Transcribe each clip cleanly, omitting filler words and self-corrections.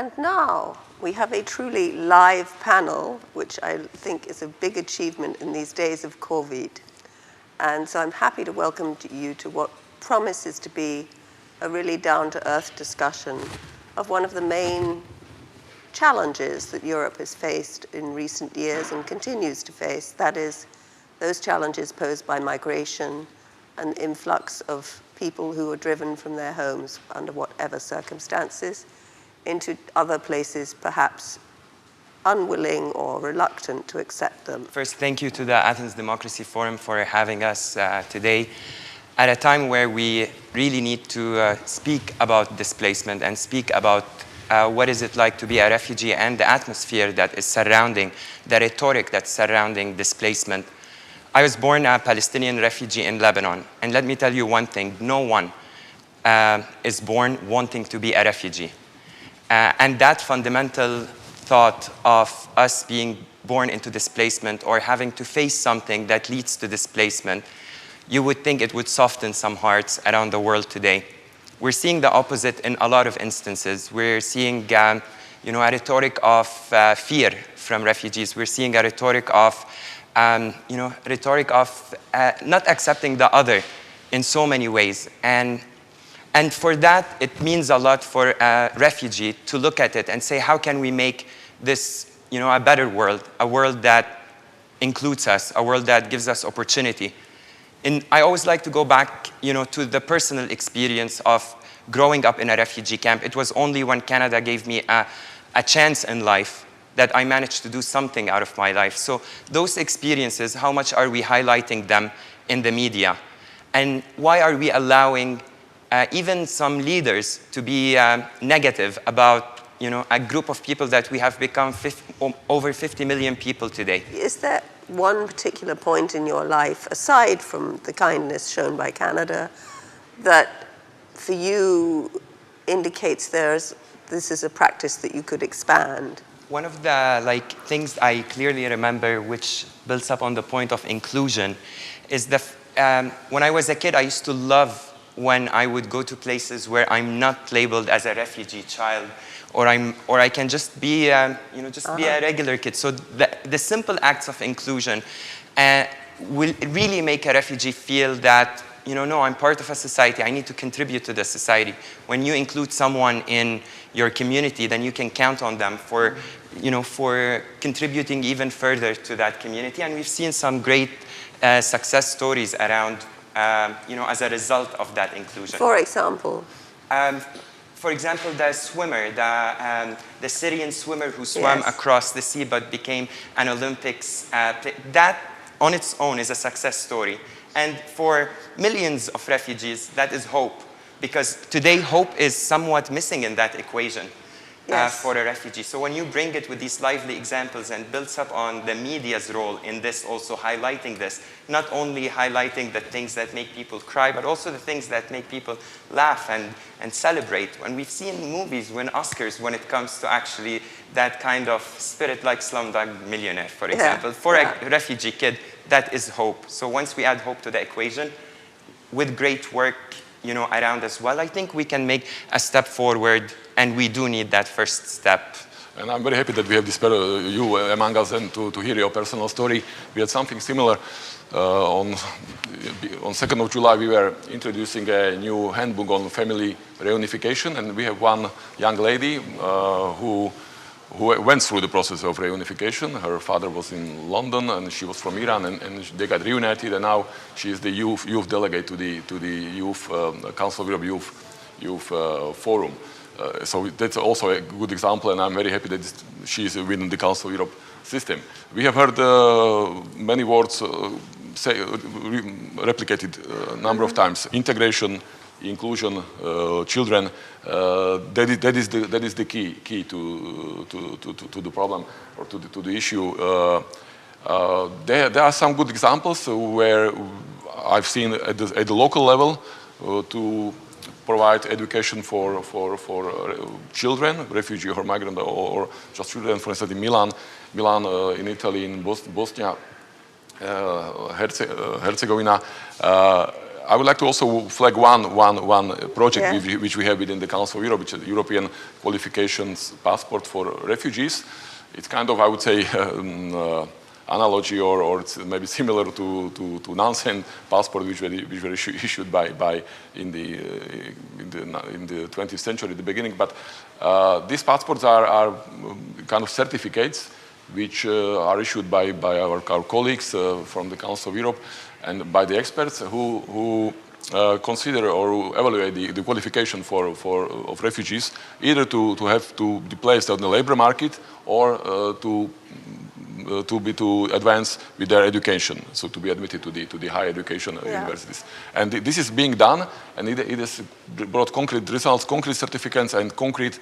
And now we have a truly live panel, which I think is a big achievement in these days of COVID. And so I'm happy to welcome you to what promises to be a really down-to-earth discussion of one of the main challenges that Europe has faced in recent years and continues to face. That is, those challenges posed by migration and influx of people who are driven from their homes under whatever circumstances into other places, perhaps unwilling or reluctant to accept them. First, thank you to the Athens Democracy Forum for having us today at a time where we really need to speak about displacement and speak about what is it like to be a refugee and the atmosphere that is surrounding, the rhetoric that's surrounding displacement. I was born a Palestinian refugee in Lebanon, and let me tell you one thing, no one is born wanting to be a refugee. And that fundamental thought of us being born into displacement or having to face something that leads to displacement, you would think it would soften some hearts around the world today. We're seeing the opposite in a lot of instances. We're seeing a rhetoric of fear from refugees. We're seeing a rhetoric of not accepting the other in so many ways. And for that, it means a lot for a refugee to look at it and say, how can we make this a better world, a world that includes us, a world that gives us opportunity. And I always like to go back to the personal experience of growing up in a refugee camp. It was only when Canada gave me a chance in life that I managed to do something out of my life. So those experiences, how much are we highlighting them in the media? And why are we allowing even some leaders to be negative about a group of people that we have become over 50 million people today? Is there one particular point in your life, aside from the kindness shown by Canada, that for you indicates this is a practice that you could expand? One of the things I clearly remember, which builds up on the point of inclusion, is when I was a kid, I used to love when I would go to places where I'm not labeled as a refugee child, or I can just be be a regular kid. So the simple acts of inclusion will really make a refugee feel that no, I'm part of a society. I need to contribute to the society. When you include someone in your community, then you can count on them for contributing even further to that community. And we've seen some great success stories around, as a result of that inclusion. For example? For example, the swimmer, the Syrian swimmer who swam across the sea but became an Olympics, that on its own is a success story. And for millions of refugees, that is hope. Because today, hope is somewhat missing in that equation for a refugee. So when you bring it with these lively examples and builds up on the media's role in this, also highlighting this, not only highlighting the things that make people cry, but also the things that make people laugh and celebrate. When we've seen movies win Oscars when it comes to actually that kind of spirit, like Slumdog Millionaire, for example. For a refugee kid, that is hope. So once we add hope to the equation, with great work around as well, I think we can make a step forward, and we do need that first step. And I'm very happy that we have you among us and to hear your personal story. We had something similar. On 2nd of July, we were introducing a new handbook on family reunification, and we have one young lady who went through the process of reunification. Her father was in London, and she was from Iran, and they got reunited, and now she is the youth delegate to the youth Council of Europe Youth Forum. So that's also a good example, and I'm very happy that she is within the Council of Europe system. We have heard many words replicated a number of times: integration, inclusion, children. That is the key to the problem or to the issue. There are some good examples where I've seen at the local level to provide education for children, refugee or migrant, or just children. For instance, in Milan in Italy, in Bosnia, Herzegovina. I would like to also flag one project which we have within the Council of Europe, which is the European Qualifications Passport for Refugees. It's kind of, I would say, analogy or it's maybe similar to Nansen passport, which were issued by in the 20th century at the beginning. But these passports are kind of certificates which are issued by our colleagues from the Council of Europe and by the experts who consider or evaluate the qualification of refugees, either to have to be placed on the labor market or to advance with their education, so to be admitted to the higher education universities. And this is being done, and it has brought concrete results, concrete certificates, and concrete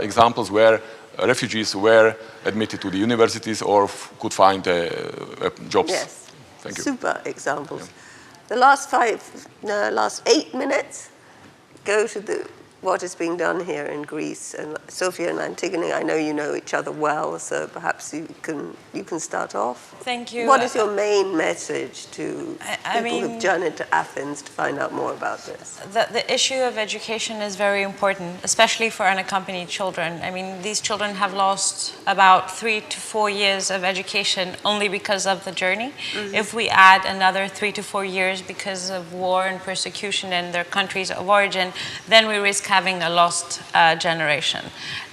examples where refugees were admitted to the universities or could find jobs. Yes. Thank you. Super examples. The last 8 minutes go to what is being done here in Greece. And Sofia and Antigone, I know you know each other well, so perhaps you can start off. Thank you. What is your main message to people who've journeyed to Athens to find out more about this? The issue of education is very important, especially for unaccompanied children. I mean, these children have lost about 3 to 4 years of education only because of the journey. Mm-hmm. If we add another 3 to 4 years because of war and persecution in their countries of origin, then we risk having a lost generation.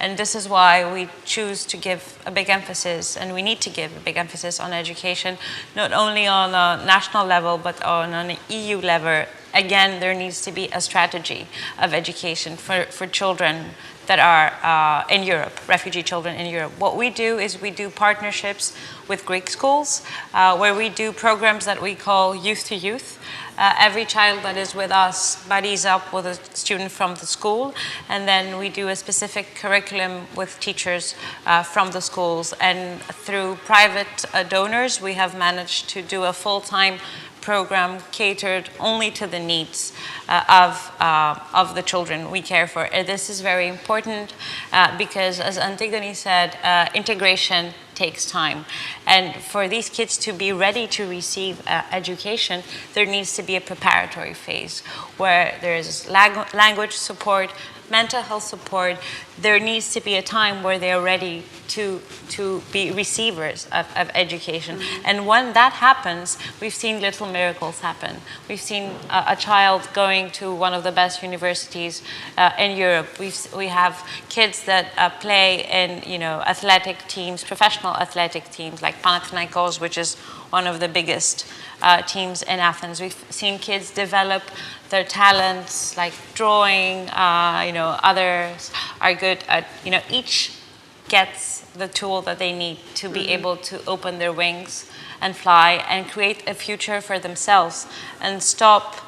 And this is why we choose to give a big emphasis, and we need to give a big emphasis on education, not only on a national level, but on an EU level. Again, there needs to be a strategy of education for children that are in Europe, refugee children in Europe. What we do is we do partnerships with Greek schools, where we do programs that we call youth to youth. Every child that is with us buddies up with a student from the school, and then we do a specific curriculum with teachers from the schools. And through private donors, we have managed to do a full-time program catered only to the needs of the children we care for. This is very important because, as Antigone said, integration takes time. And for these kids to be ready to receive education, there needs to be a preparatory phase where there is language support, mental health support. There needs to be a time where they are ready to be receivers of education. Mm-hmm. And when that happens, we've seen little miracles happen. We've seen a child going to one of the best universities in Europe. We have kids that play in athletic teams, professional athletic teams like Panathinaikos, which is one of the biggest teams in Athens. We've seen kids develop their talents like drawing, others are good at, each gets the tool that they need to be able to open their wings and fly and create a future for themselves and stop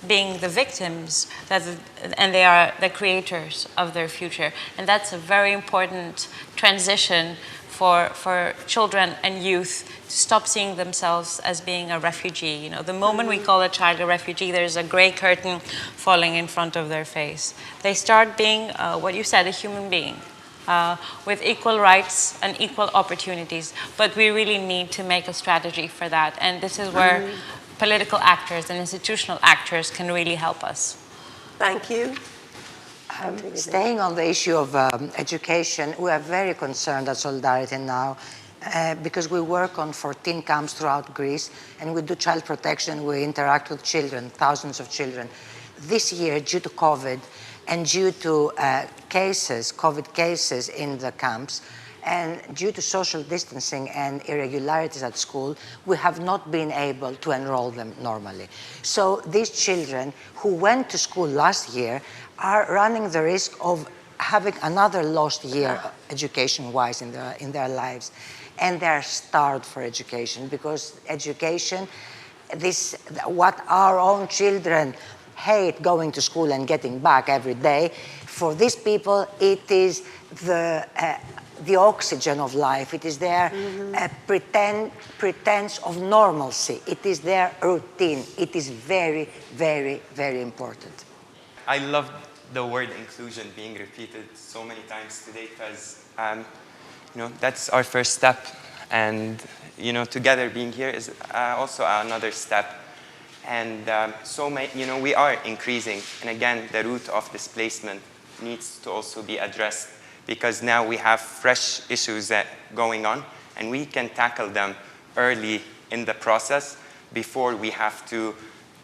being the victims and they are the creators of their future. And that's a very important transition for children and youth to stop seeing themselves as being a refugee. The moment we call a child a refugee, there's a gray curtain falling in front of their face. They start being, what you said, a human being with equal rights and equal opportunities. But we really need to make a strategy for that. And this is where political actors and institutional actors can really help us. Thank you. Staying on the issue of education, we are very concerned at SolidarityNow because we work on 14 camps throughout Greece and we do child protection, we interact with children, thousands of children. This year, due to COVID and due to COVID cases in the camps, and due to social distancing and irregularities at school, we have not been able to enroll them normally. So these children who went to school last year are running the risk of having another lost year education-wise in their lives. And they're starved for education because education, what our own children hate going to school and getting back every day, for these people it is the oxygen of life. It is their pretense of normalcy. It is their routine. It is very, very, very important. I love the word inclusion being repeated so many times today because, that's our first step. And, together being here is also another step. And we are increasing. And again, the root of displacement needs to also be addressed, because now we have fresh issues going on, and we can tackle them early in the process before we have to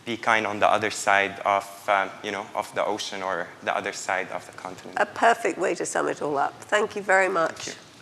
be kind on the other side of the ocean or the other side of the continent. A perfect way to sum it all up. Thank you very much. Thank you.